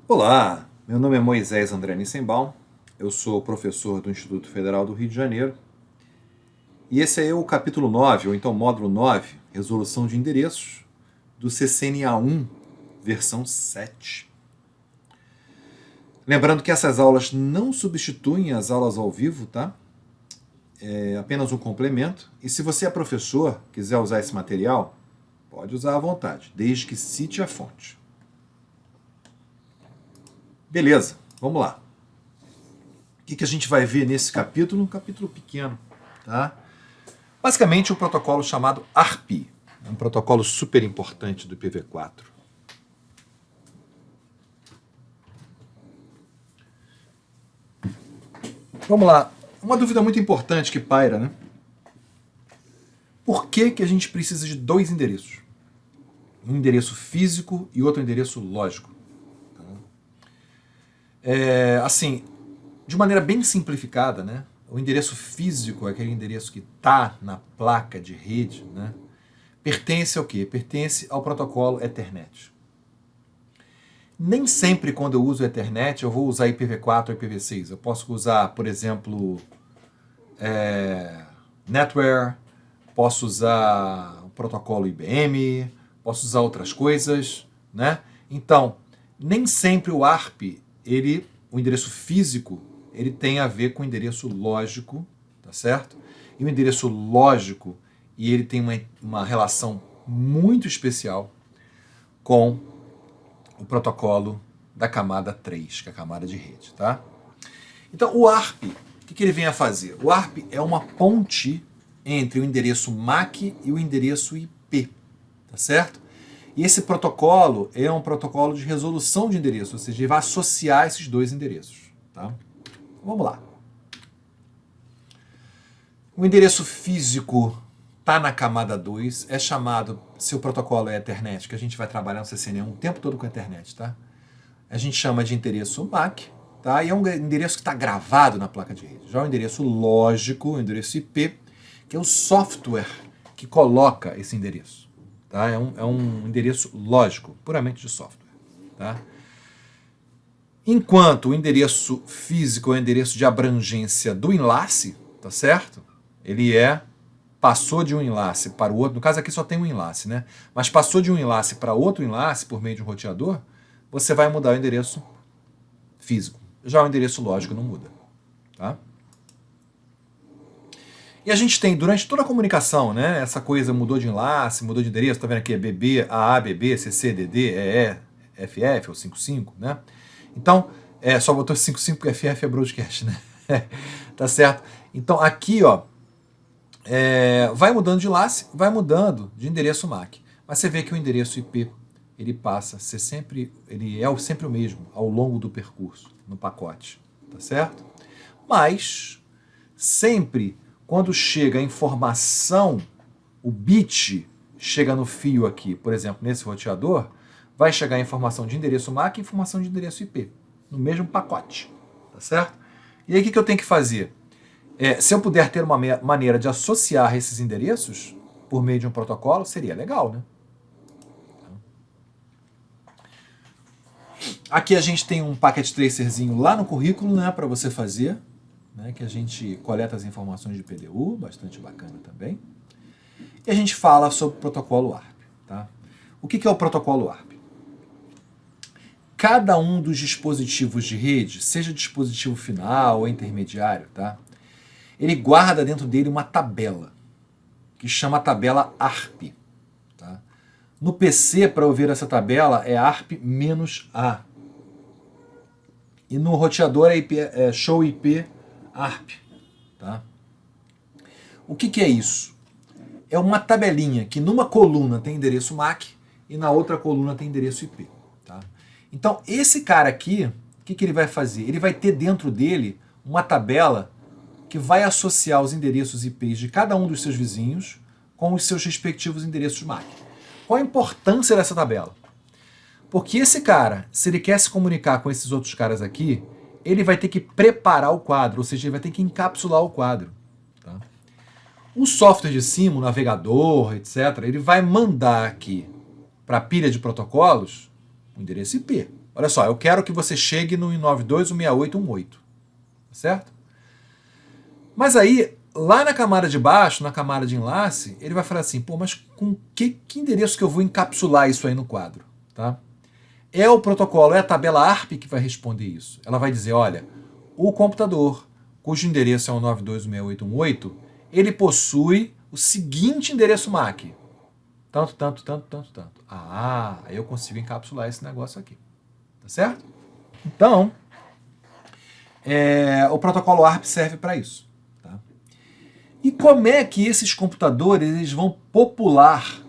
Olá, meu nome é Moisés André Nissenbaum, eu sou professor do Instituto Federal do Rio de Janeiro e esse é o capítulo 9, ou então módulo 9, Resolução de Endereços, do CCNA1, versão 7. Lembrando que essas aulas não substituem as aulas ao vivo, tá? É apenas um complemento, e se você é professor, quiser usar esse material, pode usar à vontade, desde que cite a fonte. Beleza, vamos lá. O que a gente vai ver nesse capítulo? Um capítulo pequeno, tá? Basicamente, um protocolo chamado ARP, um protocolo super importante do IPv4. Vamos lá. Uma dúvida muito importante que paira, né? Por que a gente precisa de dois endereços? Um endereço físico e outro endereço lógico. Assim, de maneira bem simplificada, né? O endereço físico, aquele endereço que está na placa de rede, né? Pertence ao quê? Pertence ao protocolo Ethernet. Nem sempre quando eu uso Ethernet eu vou usar IPv4 ou IPv6. Eu posso usar, por exemplo, NetWare, posso usar o protocolo IBM, posso usar outras coisas, né? Então, nem sempre o ARP, o endereço físico, ele tem a ver com o endereço lógico, tá certo? E o endereço lógico, e ele tem uma relação muito especial com o protocolo da camada 3, que é a camada de rede, tá? Então, o ARP, o que ele vem a fazer? O ARP é uma ponte entre o endereço MAC e o endereço IP, tá certo? E esse protocolo é um protocolo de resolução de endereço, ou seja, ele vai associar esses dois endereços, tá? Vamos lá. O endereço físico está na camada 2, é chamado, se o protocolo é Ethernet, que a gente vai trabalhar no CCNA o tempo todo com a Ethernet, tá? A gente chama de endereço MAC, tá? E é um endereço que está gravado na placa de rede. Já o endereço lógico, o endereço IP, que é o software que coloca esse endereço, tá? É um endereço lógico, puramente de software, tá? Enquanto o endereço físico é o endereço de abrangência do enlace, tá certo? Ele passou de um enlace para o outro, no caso aqui só tem um enlace, né? Mas passou de um enlace para outro enlace por meio de um roteador, você vai mudar o endereço físico. Já o endereço lógico não muda, tá? E a gente tem, durante toda a comunicação, né, essa coisa mudou de enlace, mudou de endereço, tá vendo aqui, é BB, AA, BB, CC, DD, EE, FF, ou 55, né? Então, só botou 55 porque FF é broadcast, né? Tá certo? Então, aqui, ó, vai mudando de enlace, vai mudando de endereço MAC. Mas você vê que o endereço IP, ele passa a ser sempre o mesmo ao longo do percurso, no pacote, tá certo? Mas, sempre, quando chega a informação, o bit chega no fio aqui, por exemplo, nesse roteador, vai chegar a informação de endereço MAC e informação de endereço IP, no mesmo pacote, tá certo? E aí o que eu tenho que fazer? Se eu puder ter uma maneira de associar esses endereços por meio de um protocolo, seria legal, né? Aqui a gente tem um packet tracerzinho lá no currículo, né, para você fazer, né, que a gente coleta as informações de PDU, bastante bacana também. E a gente fala sobre o protocolo ARP, tá? O que é o protocolo ARP? Cada um dos dispositivos de rede, seja dispositivo final ou intermediário, tá? Ele guarda dentro dele uma tabela, que chama a tabela ARP. Tá? No PC, para eu ver essa tabela, é ARP-A. E no roteador é show IP ARP. Tá? O que é isso? É uma tabelinha que numa coluna tem endereço MAC e na outra coluna tem endereço IP. Tá? Então, esse cara aqui, o que ele vai fazer? Ele vai ter dentro dele uma tabela que vai associar os endereços IPs de cada um dos seus vizinhos com os seus respectivos endereços MAC. Qual a importância dessa tabela? Porque esse cara, se ele quer se comunicar com esses outros caras aqui, ele vai ter que preparar o quadro, ou seja, ele vai ter que encapsular o quadro. Tá? O software de cima, o navegador, etc., ele vai mandar aqui para a pilha de protocolos o endereço IP. olha só, eu quero que você chegue no 192.168.1.8, certo? Mas aí, lá na camada de baixo, na camada de enlace, ele vai falar assim, pô, mas com que endereço que eu vou encapsular isso aí no quadro? Tá? É o protocolo, é a tabela ARP que vai responder isso. Ela vai dizer, olha, o computador, cujo endereço é o 192.168.1.8, ele possui o seguinte endereço MAC. Tanto. Ah, aí eu consigo encapsular esse negócio aqui. Tá certo? Então, o protocolo ARP serve para isso. Tá? E como é que esses computadores eles vão popular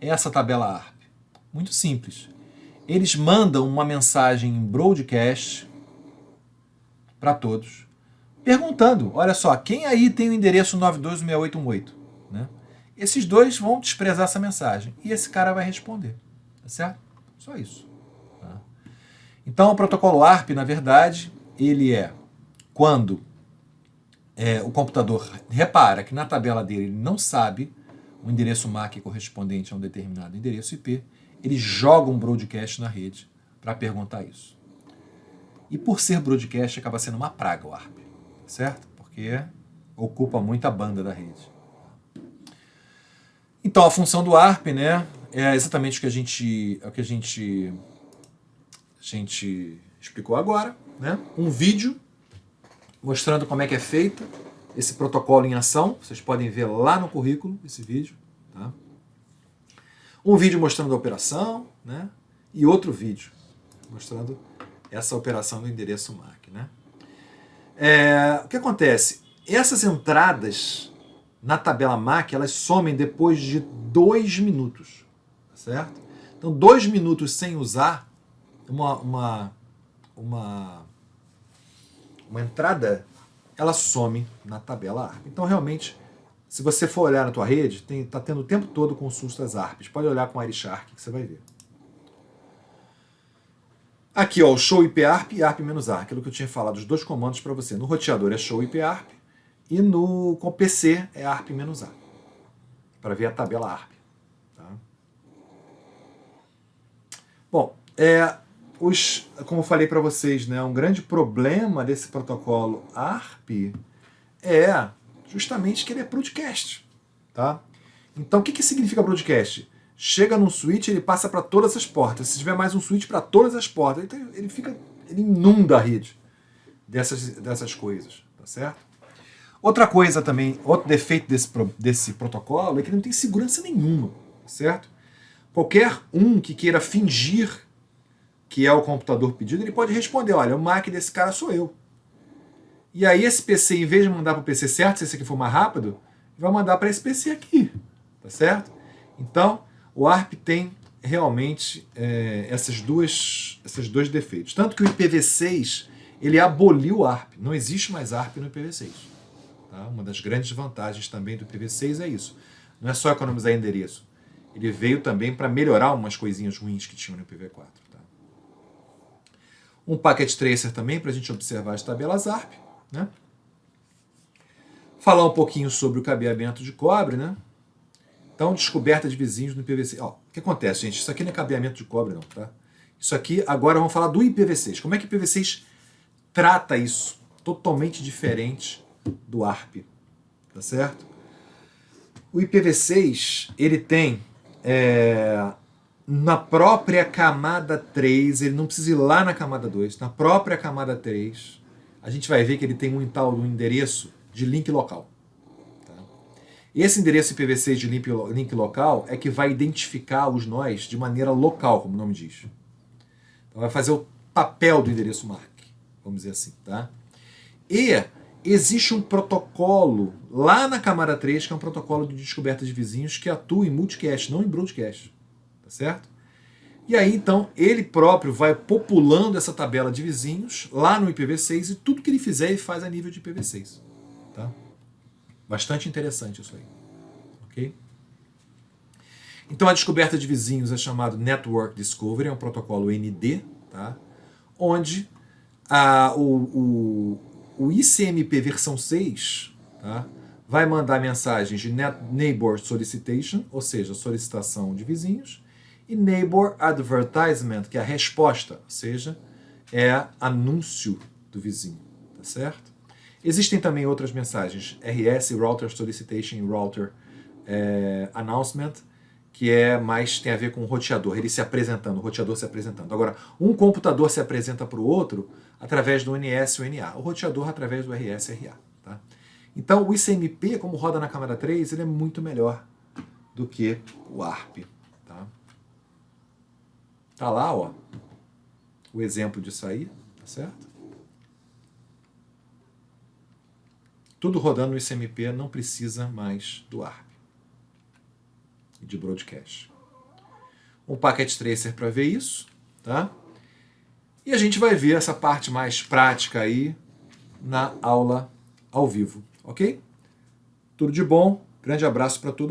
essa tabela ARP? Muito simples. Eles mandam uma mensagem em broadcast para todos, perguntando, olha só, quem aí tem o endereço 92.168.1.8? Né? Esses dois vão desprezar essa mensagem e esse cara vai responder. Tá certo? Só isso. Tá? Então, o protocolo ARP, na verdade, ele é quando o computador repara que na tabela dele ele não sabe o endereço MAC correspondente a um determinado endereço IP, ele joga um broadcast na rede para perguntar isso. E por ser broadcast, acaba sendo uma praga o ARP, certo? Porque ocupa muita banda da rede. Então, a função do ARP, né, é exatamente o que a gente explicou agora, né? Um vídeo mostrando como é que é feito esse protocolo em ação. Vocês podem ver lá no currículo esse vídeo. Tá? Um vídeo mostrando a operação, né? E outro vídeo mostrando essa operação do endereço MAC. Né? O que acontece? Essas entradas na tabela MAC, elas somem depois de 2 minutos. Certo? Então, 2 minutos sem usar uma entrada, ela some na tabela ARP. Então, realmente, se você for olhar na tua rede, está tendo o tempo todo consultas ARPs. Pode olhar com Wireshark que você vai ver. Aqui, ó, o show IP ARP e ARP-AR, aquilo que eu tinha falado, os dois comandos para você. No roteador é show IP ARP e com o PC é ARP-AR, para ver a tabela ARP. Tá? Bom, como eu falei para vocês, né, um grande problema desse protocolo ARP é justamente que ele é broadcast. Tá? Então, o que significa broadcast? Chega num switch, ele passa para todas as portas. Se tiver mais um switch para todas as portas, ele inunda a rede dessas coisas. Tá certo? Outra coisa também, outro defeito desse protocolo é que ele não tem segurança nenhuma. Certo? Qualquer um que queira fingir que é o computador pedido, ele pode responder, olha, o MAC desse cara sou eu. E aí esse PC, em vez de mandar para o PC certo, se esse aqui for mais rápido, vai mandar para esse PC aqui. Tá certo? Então, o ARP tem realmente esses dois defeitos. Tanto que o IPv6, ele aboliu o ARP. Não existe mais ARP no IPv6. Tá? Uma das grandes vantagens também do IPv6 é isso. Não é só economizar endereço. Ele veio também para melhorar umas coisinhas ruins que tinham no IPv4. Tá? Um packet tracer também para a gente observar as tabelas ARP. Né? Falar um pouquinho sobre o cabeamento de cobre. Né? Então, descoberta de vizinhos no IPv6. Ó, o que acontece, gente? Isso aqui não é cabeamento de cobre, não. Tá? Isso aqui, agora vamos falar do IPv6. Como é que o IPv6 trata isso? Totalmente diferente do ARP. Tá certo? O IPv6, ele tem na própria camada 3, ele não precisa ir lá na camada 2, na própria camada 3, a gente vai ver que ele tem um tal do endereço de link local. Tá? Esse endereço IPv6 de link local é que vai identificar os nós de maneira local, como o nome diz. Então vai fazer o papel do endereço MAC, vamos dizer assim. Tá? E existe um protocolo lá na camada 3, que é um protocolo de descoberta de vizinhos que atua em multicast, não em broadcast. Tá certo? E aí, então, ele próprio vai populando essa tabela de vizinhos lá no IPv6 e tudo que ele fizer, ele faz a nível de IPv6. Tá? Bastante interessante isso aí. Ok? Então, a descoberta de vizinhos é chamado Network Discovery, é um protocolo ND, tá? Onde o ICMP versão 6, tá, vai mandar mensagens de Neighbor Solicitation, ou seja, solicitação de vizinhos, E neighbor advertisement, que é a resposta, ou seja, é anúncio do vizinho, tá certo? Existem também outras mensagens, RS, Router Solicitation e Router Announcement, que tem a ver com o roteador, ele se apresentando, o roteador se apresentando. Agora, um computador se apresenta para o outro através do NS ou NA, o roteador através do RS e RA. Tá? Então, o ICMP, como roda na câmara 3, ele é muito melhor do que o ARP. Tá lá, ó, o exemplo disso aí, tá certo? Tudo rodando no ICMP, não precisa mais do ARP e de broadcast. Um packet tracer para ver isso, tá? E a gente vai ver essa parte mais prática aí na aula ao vivo, ok? Tudo de bom, grande abraço para todo mundo.